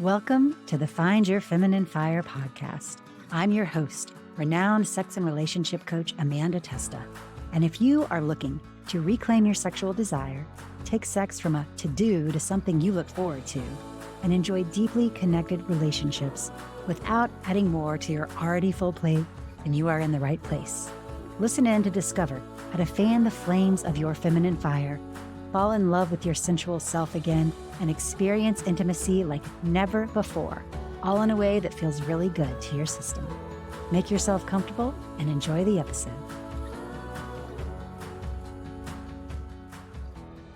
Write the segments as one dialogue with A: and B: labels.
A: Welcome to the Find Your Feminine Fire podcast. I'm your host, renowned sex and relationship coach Amanda Testa. And if you are looking to reclaim your sexual desire, take sex from a to-do to something you look forward to, and enjoy deeply connected relationships without adding more to your already full plate, then you are in the right place. Listen in to discover how to fan the flames of your feminine fire, fall in love with your sensual self again, and experience intimacy like never before, all in a way that feels really good to your system. Make yourself comfortable and enjoy the episode.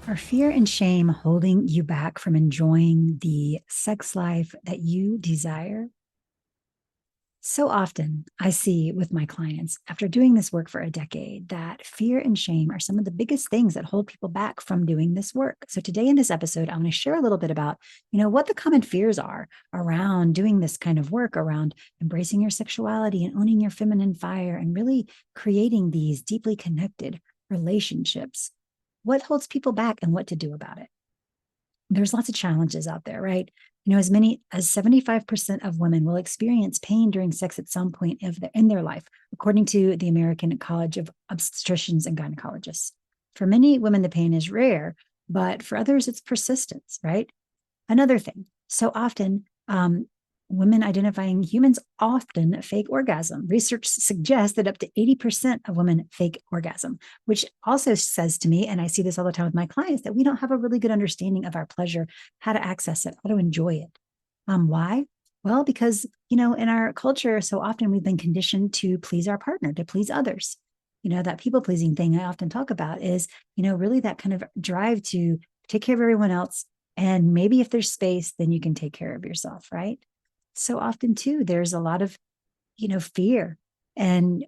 A: Are fear and shame holding you back from enjoying the sex life that you desire? So often I see with my clients, after doing this work for a decade, that fear and shame are some of the biggest things that hold people back from doing this work. So today in this episode, I'm going to share a little bit about, what the common fears are around doing this kind of work, around embracing your sexuality and owning your feminine fire and really creating these deeply connected relationships. What holds people back and what to do about it? There's lots of challenges out there, right? As many as 75% of women will experience pain during sex at some point in their life, according to the American College of Obstetricians and Gynecologists. For many women, the pain is rare, but for others, it's persistence, right? Another thing, so often, women identifying humans often fake orgasm. Research suggests that up to 80% of women fake orgasm, which also says to me, and I see this all the time with my clients, that we don't have a really good understanding of our pleasure, how to access it, how to enjoy it. Why? Well, because, in our culture, so often we've been conditioned to please our partner, to please others. That people pleasing thing I often talk about is, really that kind of drive to take care of everyone else. And maybe if there's space, then you can take care of yourself, right? So often too, there's a lot of, fear, and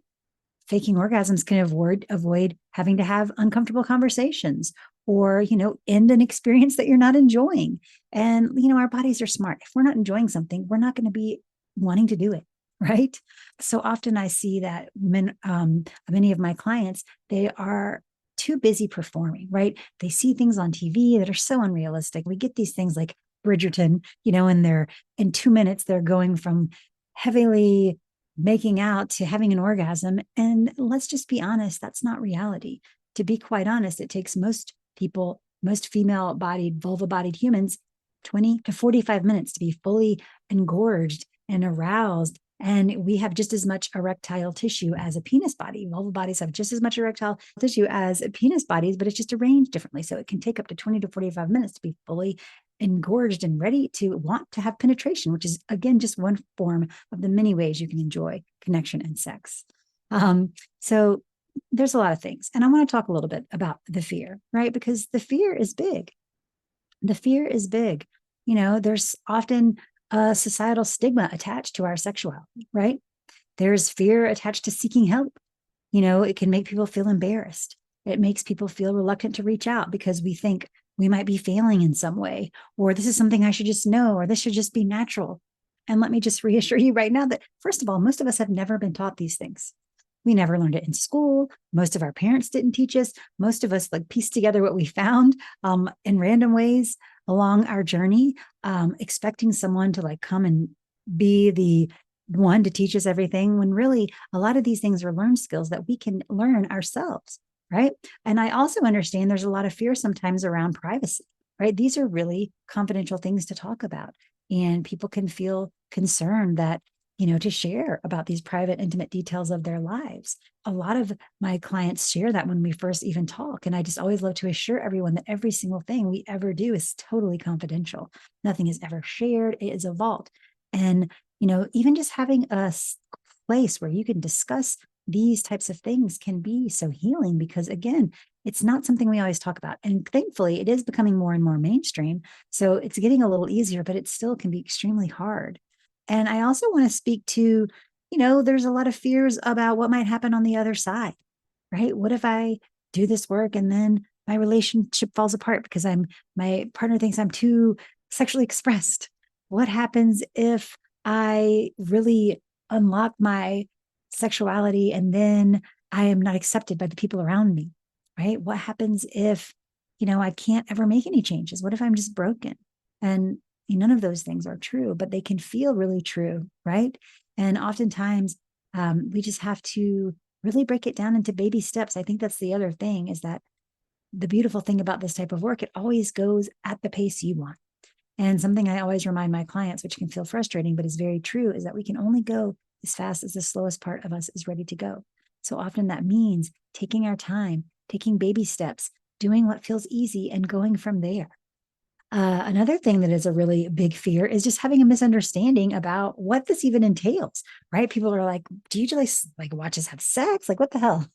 A: faking orgasms can avoid having to have uncomfortable conversations or, end an experience that you're not enjoying. And, our bodies are smart. If we're not enjoying something, we're not going to be wanting to do it. Right. So often I see that many of my clients, they are too busy performing, right? They see things on TV that are so unrealistic. We get these things like Bridgerton, and they're in 2 minutes, they're going from heavily making out to having an orgasm. And let's just be honest, that's not reality. To be quite honest, it takes most people, most female bodied, vulva bodied humans, 20 to 45 minutes to be fully engorged and aroused. And we have just as much erectile tissue as a penis body. Vulva bodies have just as much erectile tissue as penis bodies, but it's just arranged differently. So it can take up to 20 to 45 minutes to be fully engorged and ready to want to have penetration, which is, again, just one form of the many ways you can enjoy connection and sex. So there's a lot of things. And I want to talk a little bit about the fear, right? Because the fear is big. The fear is big. There's often a societal stigma attached to our sexuality, right? There's fear attached to seeking help. It can make people feel embarrassed. It makes people feel reluctant to reach out because we think we might be failing in some way, or this is something I should just know, or this should just be natural. And let me just reassure you right now that, first of all, most of us have never been taught these things. We never learned it in school. Most of our parents didn't teach us. Most of us pieced together what we found in random ways along our journey, expecting someone to come and be the one to teach us everything, when really a lot of these things are learned skills that we can learn ourselves, right? And I also understand there's a lot of fear sometimes around privacy, right? These are really confidential things to talk about, and people can feel concerned that, to share about these private, intimate details of their lives. A lot of my clients share that when we first even talk. And I just always love to assure everyone that every single thing we ever do is totally confidential. Nothing is ever shared. It is a vault. And, even just having a place where you can discuss these types of things can be so healing, because, again, it's not something we always talk about. And thankfully, it is becoming more and more mainstream. So it's getting a little easier, but it still can be extremely hard. And I also want to speak to, there's a lot of fears about what might happen on the other side, right? What if I do this work and then my relationship falls apart because my partner thinks I'm too sexually expressed? What happens if I really unlock my sexuality and then I am not accepted by the people around me, right? What happens if, I can't ever make any changes? What if I'm just broken? And None of those things are true, but they can feel really true, right? And oftentimes we just have to really break it down into baby steps. I think that's the other thing, is that the beautiful thing about this type of work, it always goes at the pace you want. And something I always remind my clients, which can feel frustrating, but is very true, is that we can only go as fast as the slowest part of us is ready to go. So often that means taking our time, taking baby steps, doing what feels easy, and going from there. Another thing that is a really big fear is just having a misunderstanding about what this even entails, right? People are like, do you just like watch us have sex? Like, what the hell?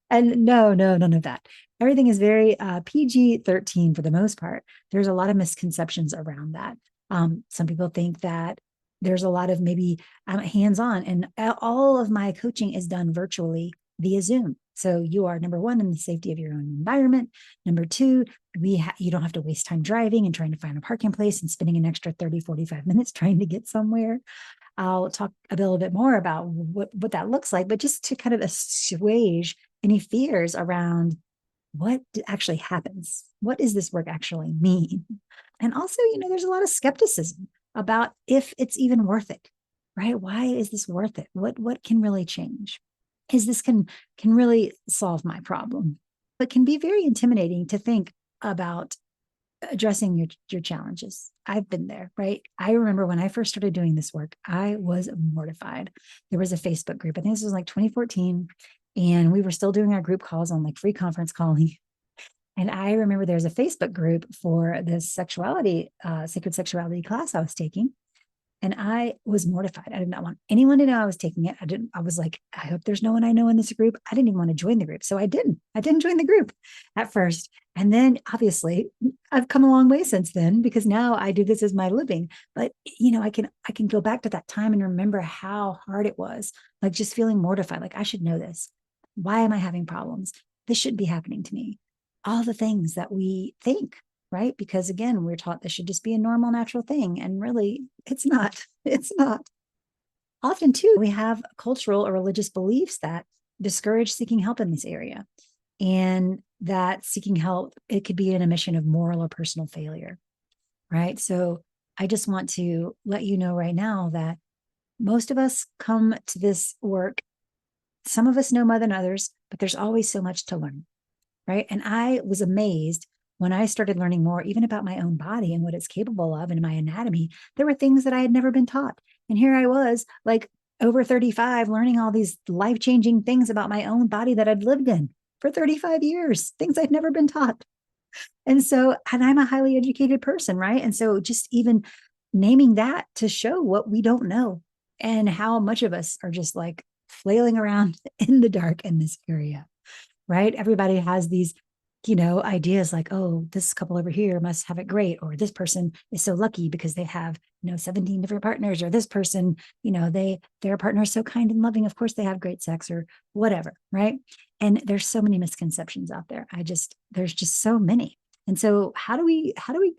A: And no, no, none of that. Everything is very PG-13 for the most part. There's a lot of misconceptions around that. Some people think that there's a lot of maybe hands-on, and all of my coaching is done virtually via Zoom. So you are, number one, in the safety of your own environment. Number two, you don't have to waste time driving and trying to find a parking place and spending an extra 30, 45 minutes trying to get somewhere. I'll talk a little bit more about what that looks like, but just to kind of assuage any fears around what actually happens. What does this work actually mean? And also, there's a lot of skepticism about if it's even worth it, right? Why is this worth it? What can really change? Is this can really solve my problem? But can be very intimidating to think about addressing your challenges. I've been there, right? I remember when I first started doing this work, I was mortified. There was a Facebook group. I think this was like 2014, and we were still doing our group calls on like free conference calling. And I remember there's a Facebook group for this sexuality, sacred sexuality class I was taking. And I was mortified. I did not want anyone to know I was taking it. I was like, I hope there's no one I know in this group. I didn't even want to join the group. So I didn't join the group at first. And then obviously I've come a long way since then, because now I do this as my living. But I can go back to that time and remember how hard it was, like just feeling mortified, like I should know this. Why am I having problems? This shouldn't be happening to me. All the things that we think, right? Because again, we're taught this should just be a normal, natural thing. And really, it's not. It's not. Often, too, we have cultural or religious beliefs that discourage seeking help in this area. And that seeking help, it could be an admission of moral or personal failure, right? So I just want to let you know right now that most of us come to this work. Some of us know more than others, but there's always so much to learn, right? And I was amazed when I started learning more, even about my own body and what it's capable of and my anatomy. There were things that I had never been taught. And here I was, like over 35, learning all these life-changing things about my own body that I'd lived in for 35 years, things I'd never been taught. And I'm a highly educated person, right? And so just even naming that to show what we don't know and how much of us are just like flailing around in the dark in this area, right? Everybody has these, ideas like, oh, this couple over here must have it great, or this person is so lucky because they have, 17 different partners, or this person, their partner is so kind and loving. Of course, they have great sex, or whatever, right? And there's so many misconceptions out there. There's just so many. And so how do we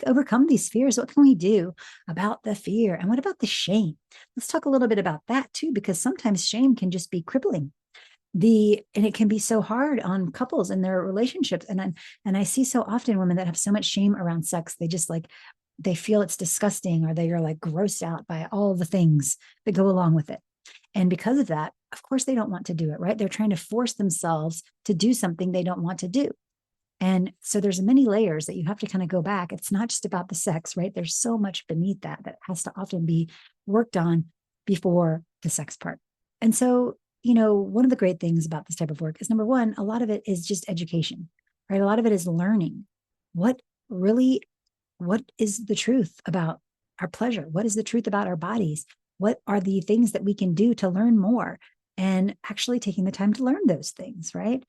A: overcome these fears? What can we do about the fear? And what about the shame? Let's talk a little bit about that too, because sometimes shame can just be crippling. And it can be so hard on couples and their relationships. And I see so often women that have so much shame around sex, they just like, they feel it's disgusting, or they are like grossed out by all the things that go along with it. And because of that, of course, they don't want to do it, right? They're trying to force themselves to do something they don't want to do. And so there's many layers that you have to kind of go back. It's not just about the sex, right? There's so much beneath that has to often be worked on before the sex part. And so, one of the great things about this type of work is, number one, a lot of it is just education, right? A lot of it is learning what is the truth about our pleasure? What is the truth about our bodies? What are the things that we can do to learn more, and actually taking the time to learn those things, right?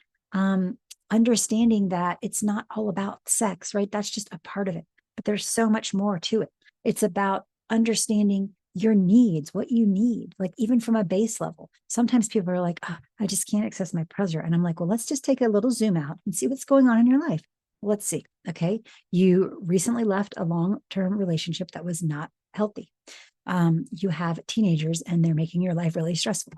A: Understanding that it's not all about sex, right? That's just a part of it, but there's so much more to it. It's about understanding your needs, what you need, like even from a base level. Sometimes people are like, oh, I just can't access my pleasure. And I'm like, well, let's just take a little zoom out and see what's going on in your life. Let's see. Okay. You recently left a long-term relationship that was not healthy. You have teenagers and they're making your life really stressful.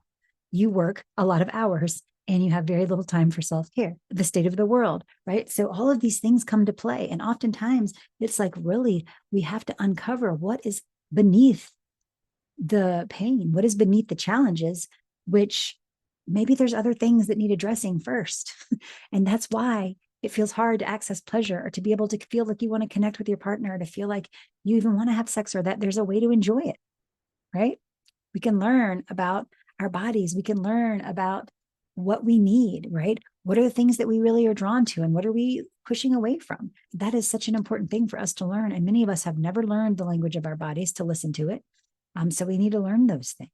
A: You work a lot of hours and you have very little time for self-care, the state of the world, right? So all of these things come to play. And oftentimes it's like, really, we have to uncover what is beneath the pain, what is beneath the challenges, which maybe there's other things that need addressing first. And that's why it feels hard to access pleasure, or to be able to feel like you want to connect with your partner, to feel like you even want to have sex, or that there's a way to enjoy it, right? We can learn about our bodies. We can learn about what we need, right? What are the things that we really are drawn to, and what are we pushing away from? That is such an important thing for us to learn. And many of us have never learned the language of our bodies to listen to it. So we need to learn those things.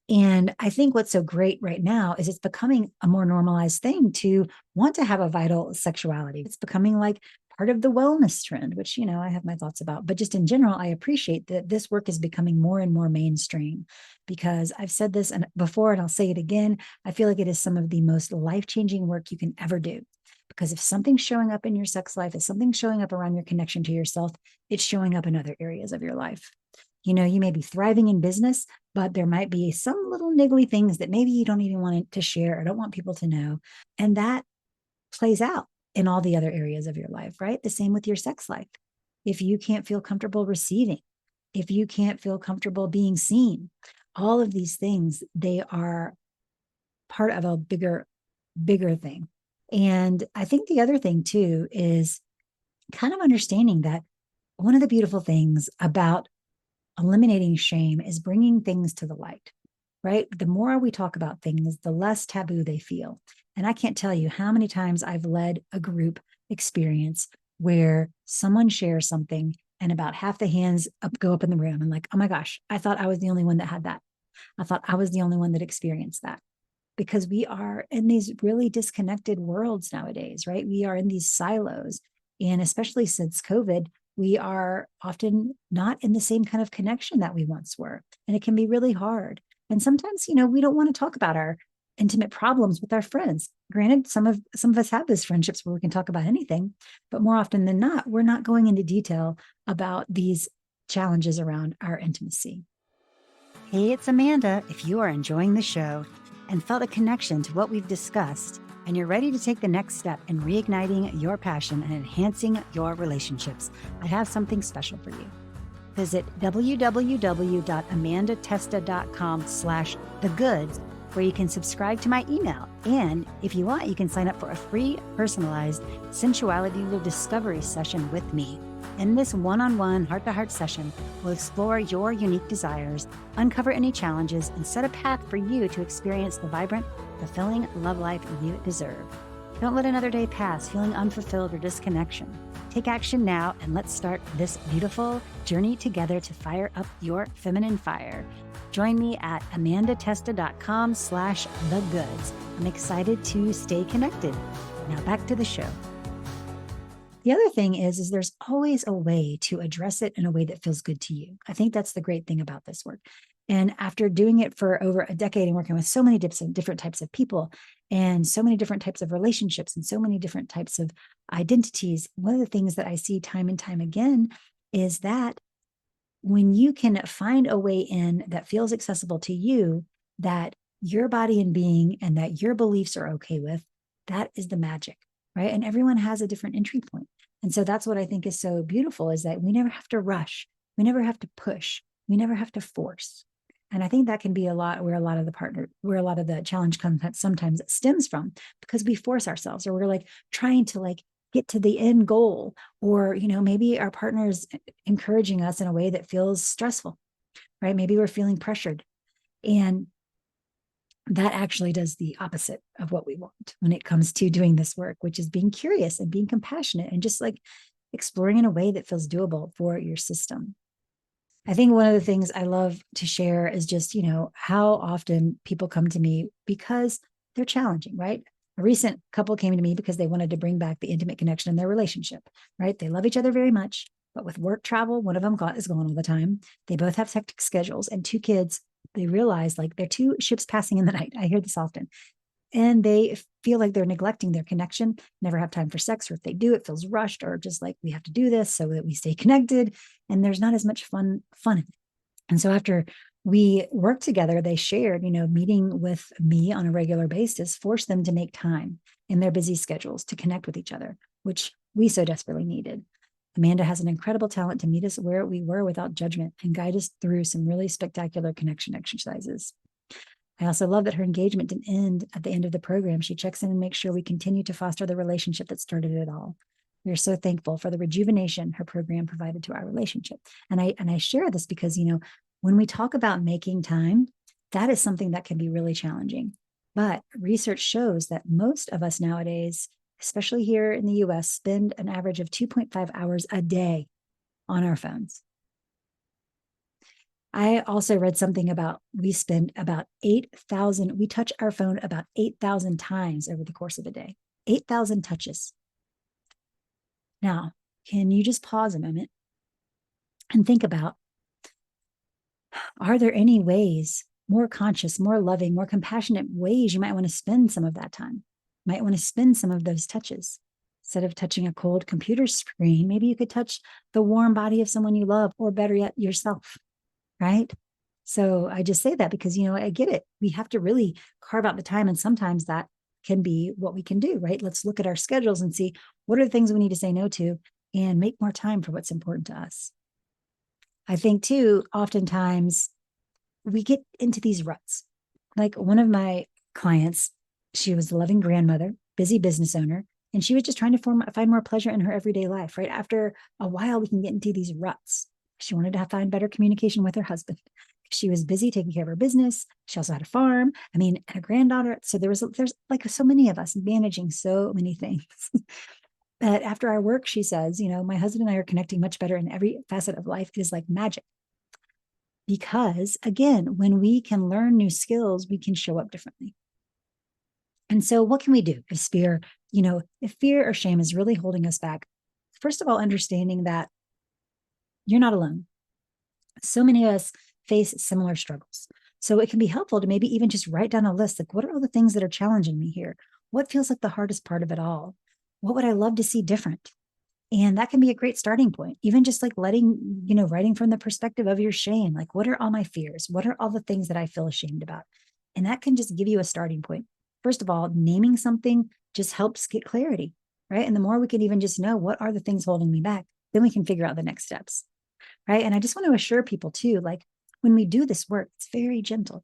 A: And I think what's so great right now is it's becoming a more normalized thing to want to have a vital sexuality. It's becoming like part of the wellness trend, which, I have my thoughts about. But just in general, I appreciate that this work is becoming more and more mainstream, because I've said this before, and I'll say it again. I feel like it is some of the most life-changing work you can ever do. Because if something's showing up in your sex life, if something's showing up around your connection to yourself, it's showing up in other areas of your life. You may be thriving in business, but there might be some little niggly things that maybe you don't even want to share or don't want people to know. And that plays out in all the other areas of your life, right? The same with your sex life. If you can't feel comfortable receiving, if you can't feel comfortable being seen, all of these things, they are part of a bigger thing. And I think the other thing too is kind of understanding that one of the beautiful things about eliminating shame is bringing things to the light, right? The more we talk about things, the less taboo they feel. And I can't tell you how many times I've led a group experience where someone shares something and about half the hands go up in the room, and like, oh my gosh, I thought I was the only one that had that. I thought I was the only one that experienced that. Because we are in these really disconnected worlds nowadays, right? We are in these silos. And especially since COVID, we are often not in the same kind of connection that we once were. And it can be really hard. And sometimes, we don't want to talk about our intimate problems with our friends. Granted, some of us have these friendships where we can talk about anything, but more often than not, we're not going into detail about these challenges around our intimacy. Hey, it's Amanda. If you are enjoying the show and felt a connection to what we've discussed, and you're ready to take the next step in reigniting your passion and enhancing your relationships, I have something special for you. Visit www.amandatesta.com/thegoods, where you can subscribe to my email. And if you want, you can sign up for a free personalized sensuality discovery session with me. In this one-on-one heart-to-heart session, we'll explore your unique desires, uncover any challenges, and set a path for you to experience the vibrant, fulfilling love life you deserve. Don't let another day pass feeling unfulfilled or disconnection. Take action now, and let's start this beautiful journey together to fire up your feminine fire. Join me at amandatesta.com/thegoods. I'm excited to stay connected. Now back to the show. The other thing is there's always a way to address it in a way that feels good to you. I think that's the great thing about this work. And after doing it for over a decade and working with so many different types of people and so many different types of relationships and so many different types of identities, one of the things that I see time and time again is that when you can find a way in that feels accessible to you, that your body and being and that your beliefs are okay with, that is the magic, right? And everyone has a different entry point. And so that's what I think is so beautiful, is that we never have to rush. We never have to push. We never have to force. And I think that can be a lot where a lot of the challenge sometimes stems from, because we force ourselves, or we're like trying to get to the end goal, or, maybe our partner is encouraging us in a way that feels stressful, right? Maybe we're feeling pressured. And that actually does the opposite of what we want when it comes to doing this work, which is being curious and being compassionate and just exploring in a way that feels doable for your system. I think one of the things I love to share is just, how often people come to me because they're challenging, right? A recent couple came to me because they wanted to bring back the intimate connection in their relationship, right? They love each other very much, but with work travel, one of them is gone all the time. They both have hectic schedules and 2 kids. They realize they're 2 ships passing in the night. I hear this often. And they feel like they're neglecting their connection, never have time for sex, or if they do, it feels rushed, or just we have to do this so that we stay connected. And there's not as much fun in it. And so after we worked together. They shared, meeting with me on a regular basis, forced them to make time in their busy schedules to connect with each other, which we so desperately needed. Amanda has an incredible talent to meet us where we were without judgment and guide us through some really spectacular connection exercises. I also love that her engagement didn't end at the end of the program. She checks in and makes sure we continue to foster the relationship that started it all. We are so thankful for the rejuvenation her program provided to our relationship. And I share this because, when we talk about making time, that is something that can be really challenging. But research shows that most of us nowadays, especially here in the US, spend an average of 2.5 hours a day on our phones. I also read something about we spend about 8,000, we touch our phone about 8,000 times over the course of a day, 8,000 touches. Now, can you just pause a moment and think about, are there any ways, more conscious, more loving, more compassionate ways you might want to spend some of that time? Might want to spend some of those touches. Instead of touching a cold computer screen, maybe you could touch the warm body of someone you love, or better yet, yourself. Right? So I just say that because, I get it. We have to really carve out the time. And sometimes that can be what we can do, right? Let's look at our schedules and see what are the things we need to say no to and make more time for what's important to us. I think too, oftentimes we get into these ruts. Like one of my clients, she was a loving grandmother, busy business owner, and she was just trying to find more pleasure in her everyday life, right? After a while, we can get into these ruts. She wanted to find better communication with her husband. She was busy taking care of her business. She also had a farm. and a granddaughter. So there's like so many of us managing so many things. But after our work, she says, my husband and I are connecting much better in every facet of life. It is like magic. Because again, when we can learn new skills, we can show up differently. And so what can we do if fear or shame is really holding us back? First of all, understanding that you're not alone. So many of us face similar struggles. So it can be helpful to maybe even just write down a list. Like, what are all the things that are challenging me here? What feels like the hardest part of it all? What would I love to see different? And that can be a great starting point. Even just like writing from the perspective of your shame. Like, what are all my fears? What are all the things that I feel ashamed about? And that can just give you a starting point. First of all, naming something just helps get clarity, right? And the more we can even just know what are the things holding me back, then we can figure out the next steps, right? And I just want to assure people too, like when we do this work, it's very gentle.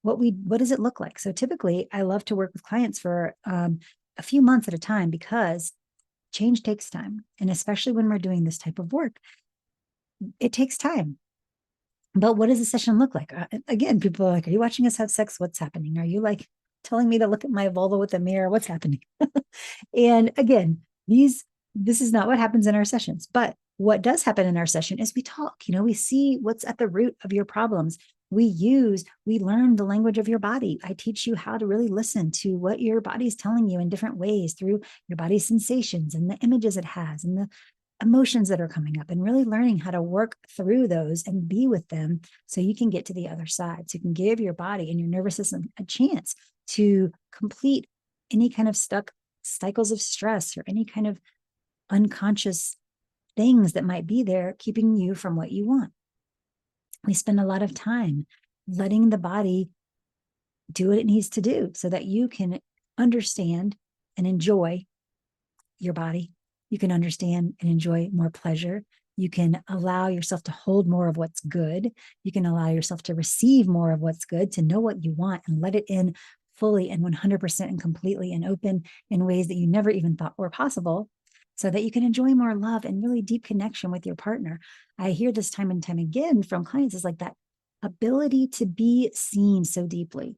A: What does it look like? So typically, I love to work with clients for a few months at a time because change takes time. And especially when we're doing this type of work, it takes time. But what does a session look like? Again, people are like, are you watching us have sex? What's happening? Are you like telling me to look at my vulva with a mirror? What's happening? And again, this is not what happens in our sessions. But what does happen in our session is we talk, we see what's at the root of your problems. We learn the language of your body. I teach you how to really listen to what your body is telling you in different ways through your body's sensations and the images it has and the emotions that are coming up, and really learning how to work through those and be with them so you can get to the other side. So you can give your body and your nervous system a chance to complete any kind of stuck cycles of stress or any kind of unconscious things that might be there keeping you from what you want. We spend a lot of time letting the body do what it needs to do so that you can understand and enjoy your body. You can understand and enjoy more pleasure. You can allow yourself to hold more of what's good. You can allow yourself to receive more of what's good, to know what you want and let it in fully and 100% and completely and open in ways that you never even thought were possible, so that you can enjoy more love and really deep connection with your partner. I hear this time and time again from clients, is like that ability to be seen so deeply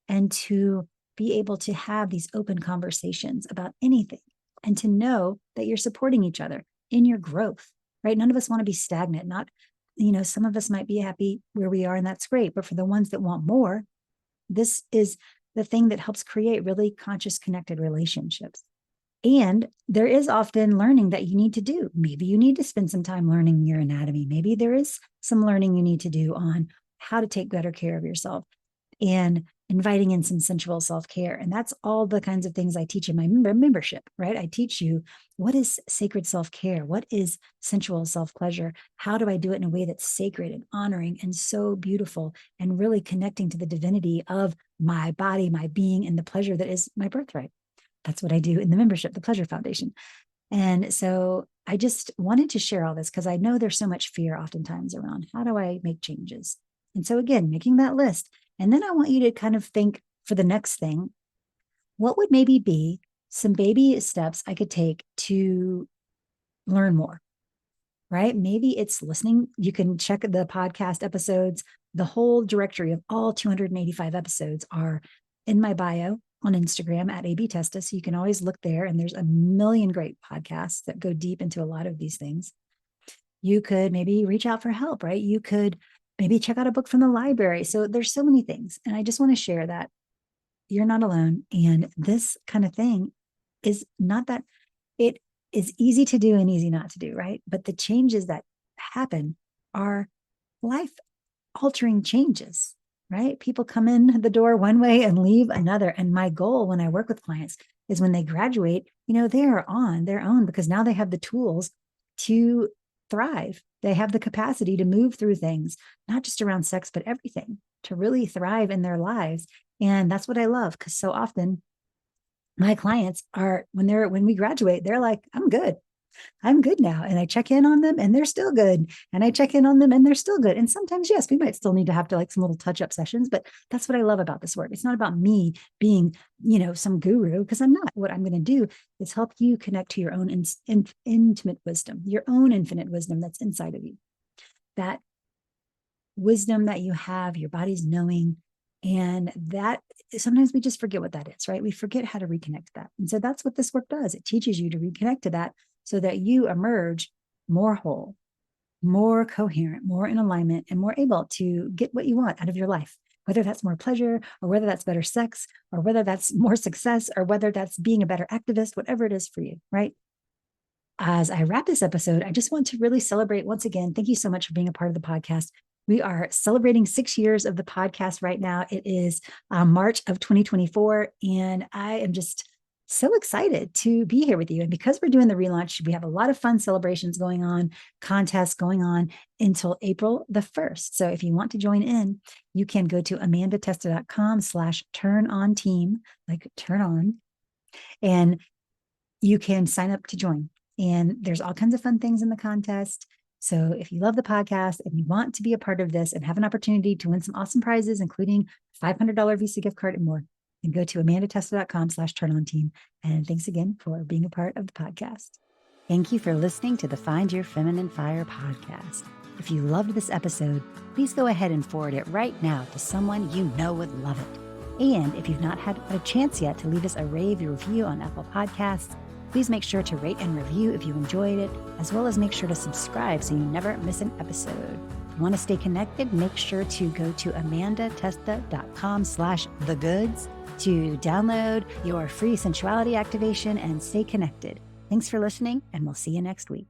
A: and to be able to have these open conversations about anything and to know that you're supporting each other in your growth, right? None of us want to be stagnant. Some of us might be happy where we are and that's great. But for the ones that want more, this is the thing that helps create really conscious, connected relationships. And there is often learning that you need to do. Maybe you need to spend some time learning your anatomy. Maybe there is some learning you need to do on how to take better care of yourself. And inviting in some sensual self-care. And that's all the kinds of things I teach in my membership, right? I teach you what is sacred self-care? What is sensual self-pleasure? How do I do it in a way that's sacred and honoring and so beautiful and really connecting to the divinity of my body, my being, and the pleasure that is my birthright? That's what I do in the membership, the Pleasure Foundation. And so I just wanted to share all this because I know there's so much fear oftentimes around how do I make changes? And so again, making that list. And then I want you to kind of think for the next thing, what would maybe be some baby steps I could take to learn more, right? Maybe it's listening. You can check the podcast episodes. The whole directory of all 285 episodes are in my bio on Instagram at AB Testa. So you can always look there, and there's a million great podcasts that go deep into a lot of these things. You could maybe reach out for help, right? You could maybe check out a book from the library. So there's so many things. And I just want to share that you're not alone. And this kind of thing is not that it is easy to do and easy not to do, right? But the changes that happen are life altering changes, right? People come in the door one way and leave another. And my goal when I work with clients is when they graduate, they are on their own because now they have the tools to thrive. They have the capacity to move through things, not just around sex, but everything, to really thrive in their lives. And that's what I love, because so often my clients are, when we graduate, they're like, I'm good now. And I check in on them and they're still good. And I check in on them and they're still good. And sometimes, yes, we might still need to have to like some little touch-up sessions, but that's what I love about this work. It's not about me being, some guru, because I'm not. What I'm going to do is help you connect to your own intimate wisdom, your own infinite wisdom that's inside of you. That wisdom that you have, your body's knowing. And that sometimes we just forget what that is, right? We forget how to reconnect to that. And so that's what this work does. It teaches you to reconnect to that so that you emerge more whole, more coherent, more in alignment, and more able to get what you want out of your life, whether that's more pleasure or whether that's better sex or whether that's more success or whether that's being a better activist, whatever it is for you, right? As I wrap this episode, I just want to really celebrate once again. Thank you so much for being a part of the podcast. We are celebrating 6 years of the podcast right now. It is March of 2024, and I am just so excited to be here with you. And because we're doing the relaunch, we have a lot of fun celebrations going on, contests going on until April the 1st. So if you want to join in, you can go to amandatesta.com/turn-on-team, like turn on, and you can sign up to join. And there's all kinds of fun things in the contest. So if you love the podcast and you want to be a part of this and have an opportunity to win some awesome prizes, including $500 Visa gift card and more, then go to amandatesta.com/turn-on-team. And thanks again for being a part of the podcast. Thank you for listening to the Find Your Feminine Fire podcast. If you loved this episode, please go ahead and forward it right now to someone you know would love it. And if you've not had a chance yet to leave us a rave review on Apple Podcasts, please make sure to rate and review if you enjoyed it, as well as make sure to subscribe so you never miss an episode. If you want to stay connected, make sure to go to amandatesta.com/thegoods to download your free sensuality activation and stay connected. Thanks for listening, and we'll see you next week.